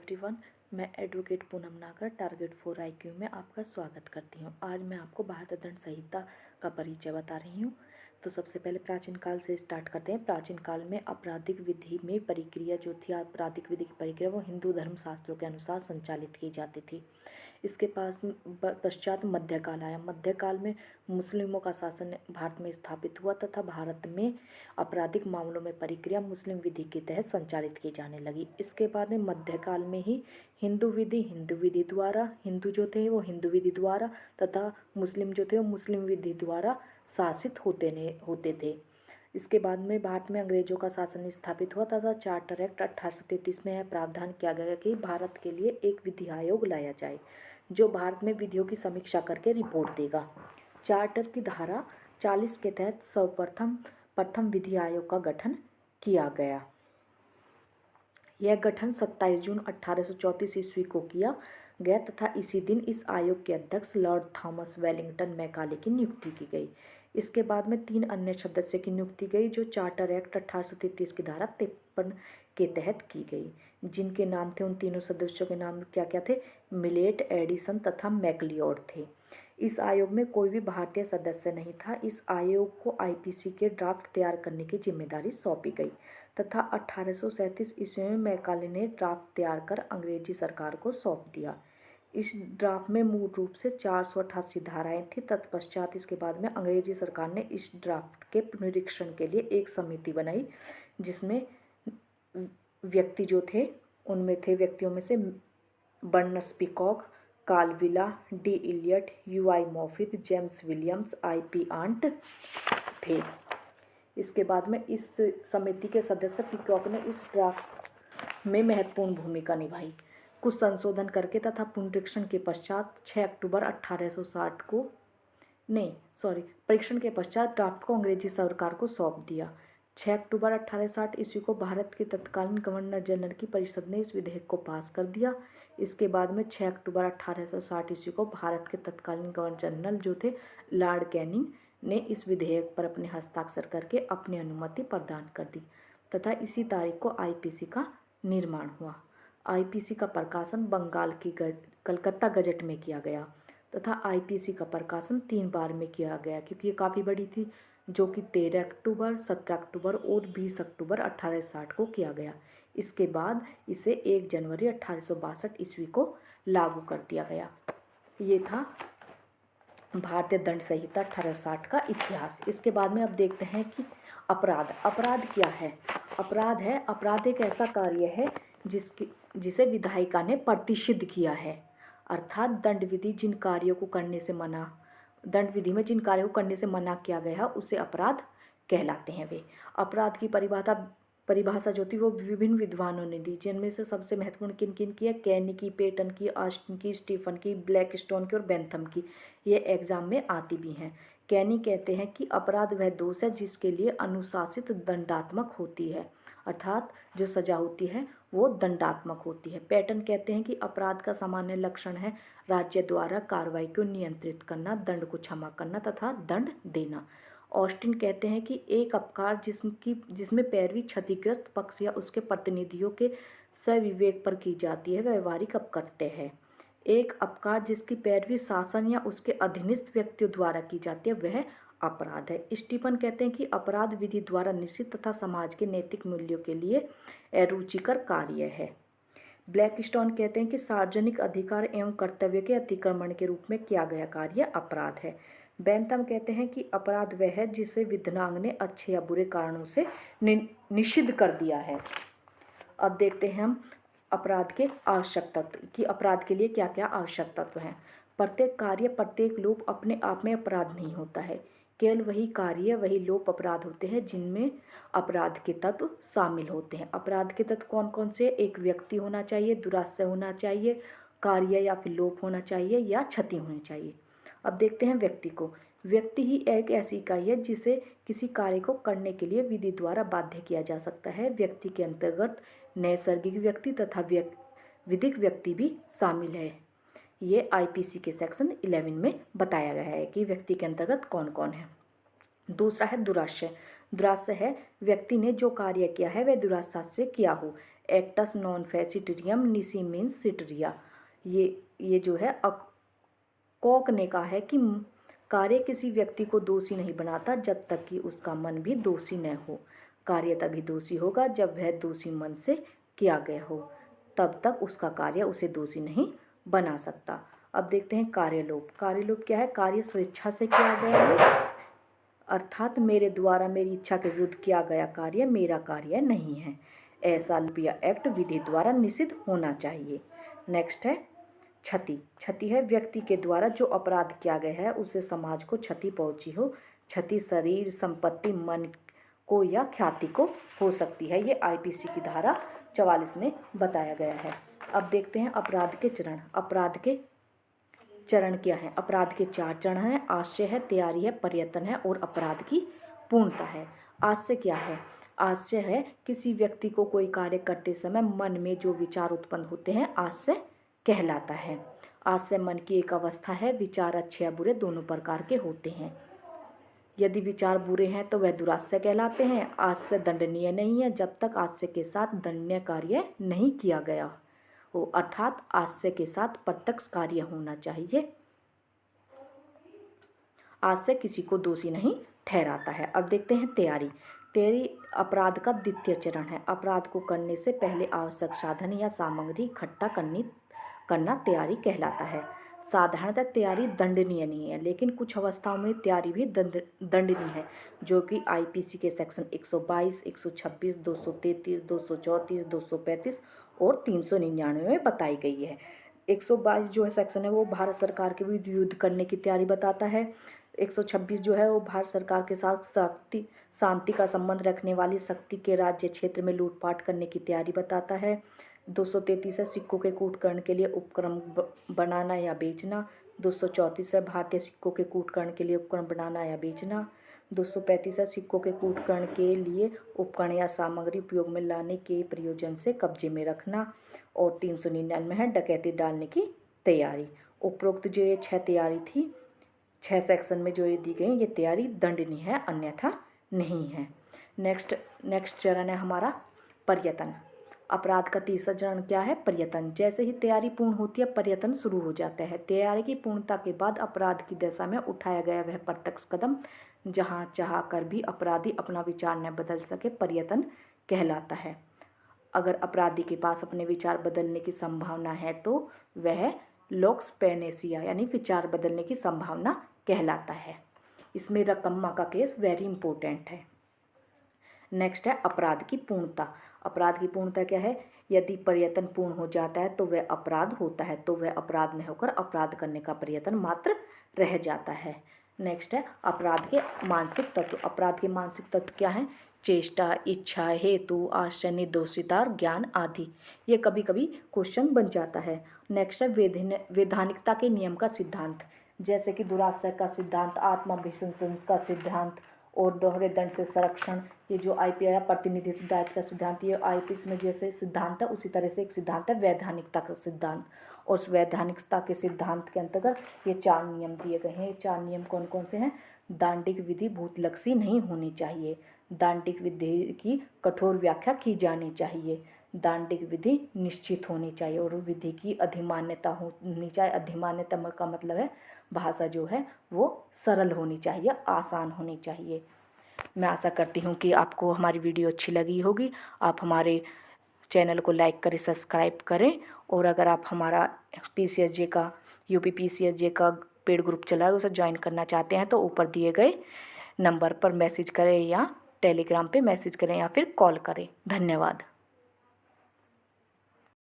Everyone, मैं advocate Poonam नागर target 4 IQ में आपका स्वागत करती हूँ। आज मैं आपको भारतीय दंड संहिता का परिचय बता रही हूँ। तो सबसे पहले प्राचीन काल से स्टार्ट करते हैं। प्राचीन काल में आपराधिक विधि में प्रक्रिया जो थी, आपराधिक विधि की प्रक्रिया वो हिंदू धर्म शास्त्रों के अनुसार संचालित की जाती थी। इसके पश्चात मध्यकाल आया। मध्यकाल में मुस्लिमों का शासन भारत में स्थापित हुआ तथा भारत में आपराधिक मामलों में प्रक्रिया मुस्लिम विधि के तहत संचालित की जाने लगी। इसके बाद में मध्यकाल में ही हिंदू विधि द्वारा, हिंदू जो थे वो हिंदू विधि द्वारा तथा मुस्लिम जो थे वो मुस्लिम विधि द्वारा शासित होते थे। इसके बाद में भारत में अंग्रेजों का शासन स्थापित हुआ तथा चार्टर एक्ट 1833 में यह प्रावधान किया गया कि भारत के लिए एक विधि आयोग लाया जाए जो भारत में विधियों की समीक्षा करके रिपोर्ट देगा। चार्टर की धारा 40 के तहत प्रथम विधि आयोग का गठन किया गया। यह गठन 27 जून 1834 ईस्वी को किया गया तथा इसी दिन इस आयोग के अध्यक्ष लॉर्ड थॉमस वेलिंगटन मैकाले की नियुक्ति की गई। इसके बाद में 3 अन्य सदस्य की नियुक्ति गई जो चार्टर एक्ट 1833 की धारा 53 के तहत की गई, जिनके नाम थे, उन तीनों सदस्यों के नाम क्या क्या थे, मिलेट, एडिसन तथा मैकलियोड थे। इस आयोग में कोई भी भारतीय सदस्य नहीं था। इस आयोग को IPC के ड्राफ्ट तैयार करने की जिम्मेदारी सौंपी गई तथा 1837 ईस्वी में मैकाले ने ड्राफ्ट तैयार कर अंग्रेजी सरकार को सौंप दिया। इस ड्राफ्ट में मूल रूप से 488 धाराएं थी। तत्पश्चात इसके बाद में अंग्रेजी सरकार ने इस ड्राफ्ट के पुनरीक्षण के लिए एक समिति बनाई जिसमें व्यक्ति जो थे उनमें थे, व्यक्तियों में से Barnes Peacock, Carl Villa, D Elliott, UI मोफिथ, जेम्स विलियम्स, IP आंट थे। इसके बाद में इस समिति के सदस्य पिकॉक ने इस ड्राफ्ट में महत्वपूर्ण भूमिका निभाई। कुछ संशोधन करके तथा पुनरीक्षण के पश्चात 6 अक्टूबर 1860 को परीक्षण के पश्चात ड्राफ्ट को अंग्रेजी सरकार को सौंप दिया। 6 अक्टूबर 1860 ईस्वी को भारत के तत्कालीन गवर्नर जनरल की परिषद ने इस विधेयक को पास कर दिया। इसके बाद में 6 अक्टूबर 1860 ईस्वी को भारत के तत्कालीन गवर्नर जनरल जो थे लॉर्ड कैनिंग ने इस विधेयक पर अपने हस्ताक्षर करके अपनी अनुमति प्रदान कर दी तथा इसी तारीख को IPC का निर्माण हुआ। IPC का प्रकाशन बंगाल की कलकत्ता गजट में किया गया तथा IPC का प्रकाशन 3 बार में किया गया क्योंकि ये काफ़ी बड़ी थी, जो कि 13 अक्टूबर, 17 अक्टूबर और 20 अक्टूबर 1860 को किया गया। इसके बाद इसे 1 जनवरी 1862 ईस्वी को लागू कर दिया गया। ये था भारतीय दंड संहिता 1860 का इतिहास। इसके बाद में अब देखते हैं कि अपराध क्या है। अपराध एक ऐसा कार्य है जिसे विधायिका ने प्रतिषिद्ध किया है, अर्थात दंड विधि में जिन कार्यों को करने से मना किया गया है उसे अपराध कहलाते हैं। वे अपराध की परिभाषा जो थी वो विभिन्न विद्वानों ने दी, जिनमें से सबसे महत्वपूर्ण किन की है, कैनी की, पेटन की, ऑस्टिन की, स्टीफन की, ब्लैकस्टोन की और बेंथम की। ये एग्जाम में आती भी हैं। कैनी कहते हैं कि अपराध वह दोष है जिसके लिए अनुशासित दंडात्मक होती है, अर्थात जो सजा होती है वो दंडात्मक होती है। पेटन कहते हैं कि अपराध का सामान्य लक्षण है राज्य द्वारा कार्रवाई को नियंत्रित करना, दंड को क्षमा करना तथा दंड देना। ऑस्टिन कहते हैं कि एक अपकार जिसमें पैरवी क्षतिग्रस्त पक्ष या उसके प्रतिनिधियों के सविवेक पर की जाती है वह व्यवहारिक अपकृत्य है। एक अपकार जिसकी पैरवी शासन या उसके अधीनस्थ व्यक्तियों द्वारा की जाती है वह अपराध है। स्टीफन कहते हैं कि अपराध विधि द्वारा निश्चित तथा समाज के नैतिक मूल्यों के लिए अरुचिकर कार्य है। ब्लैकस्टोन कहते हैं कि सार्वजनिक अधिकार एवं कर्तव्य के अतिक्रमण के रूप में किया गया कार्य अपराध है। बेंथम कहते हैं कि अपराध वह है जिसे विधानांग ने अच्छे या बुरे कारणों से निषिद्ध कर दिया है। अब देखते हैं हम अपराध के आवश्यक तत्व कि अपराध के लिए क्या क्या आवश्यक तत्व हैं। प्रत्येक कार्य, प्रत्येक लोप अपने आप में अपराध नहीं होता है। केवल वही कार्य, वही लोप अपराध होते हैं जिनमें अपराध के तत्व शामिल होते हैं। अपराध के तत्व कौन कौन से? एक व्यक्ति होना चाहिए, दुराशय होना चाहिए, कार्य या फिर लोप होना चाहिए या क्षति होनी चाहिए। अब देखते हैं व्यक्ति को। व्यक्ति ही एक ऐसी इकाई है जिसे किसी कार्य को करने के लिए विधि द्वारा बाध्य किया जा सकता है। व्यक्ति के अंतर्गत नैसर्गिक व्यक्ति तथा विधिक व्यक्ति भी शामिल है। ये IPC के सेक्शन 11 में बताया गया है कि व्यक्ति के अंतर्गत कौन कौन है। दूसरा है दुराशय। दुराशय है व्यक्ति ने जो कार्य किया है वह दुराशा से किया हो। एक्टस नॉन फैसिटेरियम निसी मीन्स सिटरिया। ये जो है कॉक ने कहा है कि कार्य किसी व्यक्ति को दोषी नहीं बनाता जब तक कि उसका मन भी दोषी न हो। कार्य तभी दोषी होगा जब वह दोषी मन से किया गया हो, तब तक उसका कार्य उसे दोषी नहीं बना सकता। अब देखते हैं कार्यलोप। कार्यलोप क्या है? कार्य स्वेच्छा से किया गया है, अर्थात मेरे द्वारा मेरी इच्छा के विरुद्ध किया गया कार्य मेरा कार्य नहीं है। ऐसा लोप या एक्ट विधि द्वारा निषिद्ध होना चाहिए। नेक्स्ट है क्षति। क्षति है व्यक्ति के द्वारा जो अपराध किया गया है उसे समाज को क्षति पहुंची हो। क्षति शरीर, संपत्ति, मन को या ख्याति को हो सकती है। ये आईपीसी की धारा 44 में बताया गया है। अब देखते हैं अपराध के चरण। अपराध के चरण क्या है? अपराध के 4 चरण हैं। आश्चर्य है, तैयारी है, प्रयत्न है और अपराध की पूर्णता है। आश्चर्य क्या है? आश्चर्य है किसी व्यक्ति को कोई कार्य करते समय मन में जो विचार उत्पन्न होते हैं आश्चर्य कहलाता है। आश्चर्य मन की एक अवस्था है। विचार अच्छे या बुरे दोनों प्रकार के होते हैं। यदि विचार बुरे हैं तो वह दुराश्चर्य कहलाते हैं। आश्चर्य दंडनीय नहीं है जब तक आश्चर्य के साथ दंडनीय कार्य नहीं किया गया हो, अर्थात आश्चर्य के साथ प्रत्यक्ष कार्य होना चाहिए। आश्चर्य किसी को दोषी नहीं ठहराता है। अब देखते हैं तैयारी। तैयारी अपराध का द्वितीय चरण है। अपराध को करने से पहले आवश्यक साधन या सामग्री इकट्ठा करना तैयारी कहलाता है। साधारणतः तैयारी दंडनीय नहीं है, लेकिन कुछ अवस्थाओं में तैयारी भी दंडनीय है, जो कि आईपीसी के सेक्शन 122, 126, 233, 234, 235 और 399 में बताई गई है। 122 जो है सेक्शन है वो भारत सरकार के विरुद्ध युद्ध करने की तैयारी बताता है। 126 जो है वो भारत सरकार के साथ शांति का संबंध रखने वाली शक्ति के राज्य क्षेत्र में लूटपाट करने की तैयारी बताता है। 233 है सिक्कों के कूटकरण के लिए उपकरण बनाना या बेचना। 234 है भारतीय सिक्कों के कूटकरण के लिए उपकरण बनाना या बेचना। 235 है सिक्कों के कूटकरण के लिए उपकरण या सामग्री उपयोग में लाने के प्रयोजन से कब्जे में रखना। और 399 है डकैती डालने की तैयारी। उपरोक्त जो ये 6 तैयारी थी, 6 सेक्शन में जो ये दी गई ये तैयारी दंडनीय है, अन्यथा नहीं है। नेक्स्ट चरण है हमारा प्रयत्न। अपराध का तीसरा चरण क्या है? प्रयत्न। जैसे ही तैयारी पूर्ण होती है प्रयत्न शुरू हो जाता है। तैयारी की पूर्णता के बाद अपराध की दशा में उठाया गया वह प्रत्यक्ष कदम जहां चाह कर भी अपराधी अपना विचार न बदल सके प्रयत्न कहलाता है। अगर अपराधी के पास अपने विचार बदलने की संभावना है तो वह लॉक्स पेनेसिया यानी विचार बदलने की संभावना कहलाता है। इसमें रकम्मा का केस वेरी इंपॉर्टेंट है। नेक्स्ट है अपराध की पूर्णता। अपराध की पूर्णता क्या है? यदि प्रयत्न पूर्ण हो जाता है तो वह अपराध होता है, तो वह अपराध नहीं होकर अपराध करने का प्रयत्न मात्र रह जाता है। नेक्स्ट है अपराध के मानसिक तत्व। अपराध के मानसिक तत्व क्या है? चेष्टा, इच्छा, हेतु, आश्चर्य, निर्दोषिता, ज्ञान आदि। ये कभी कभी क्वेश्चन बन जाता है। नेक्स्ट है वैधानिकता के नियम का सिद्धांत, जैसे कि दुराश्रय का सिद्धांत, आत्माभिसंसन का सिद्धांत और दोहरे दंड से संरक्षण। ये जो आईपी आया प्रतिनिधित्व दायित्व का सिद्धांत, ये आईपीसी में जैसे सिद्धांत है उसी तरह से एक सिद्धांत है वैधानिकता का सिद्धांत। और उस वैधानिकता के सिद्धांत के अंतर्गत ये 4 नियम दिए गए हैं। ये 4 नियम कौन कौन से हैं? दांडिक विधि भूतलक्षी नहीं होनी चाहिए। दांडिक विधि की कठोर व्याख्या की जानी चाहिए। दांडिक विधि निश्चित होनी चाहिए और विधि की अधिमान्यता होनी चाहिए। अधिमान्यता का मतलब है भाषा जो है वो सरल होनी चाहिए, आसान होनी चाहिए। मैं आशा करती हूँ कि आपको हमारी वीडियो अच्छी लगी होगी। आप हमारे चैनल को लाइक करें, सब्सक्राइब करें। और अगर आप हमारा PCSJ का UP PCSJ का पेड ग्रुप चला है उसे ज्वाइन करना चाहते हैं तो ऊपर दिए गए नंबर पर मैसेज करें या टेलीग्राम पे मैसेज करें या फिर कॉल करें। धन्यवाद।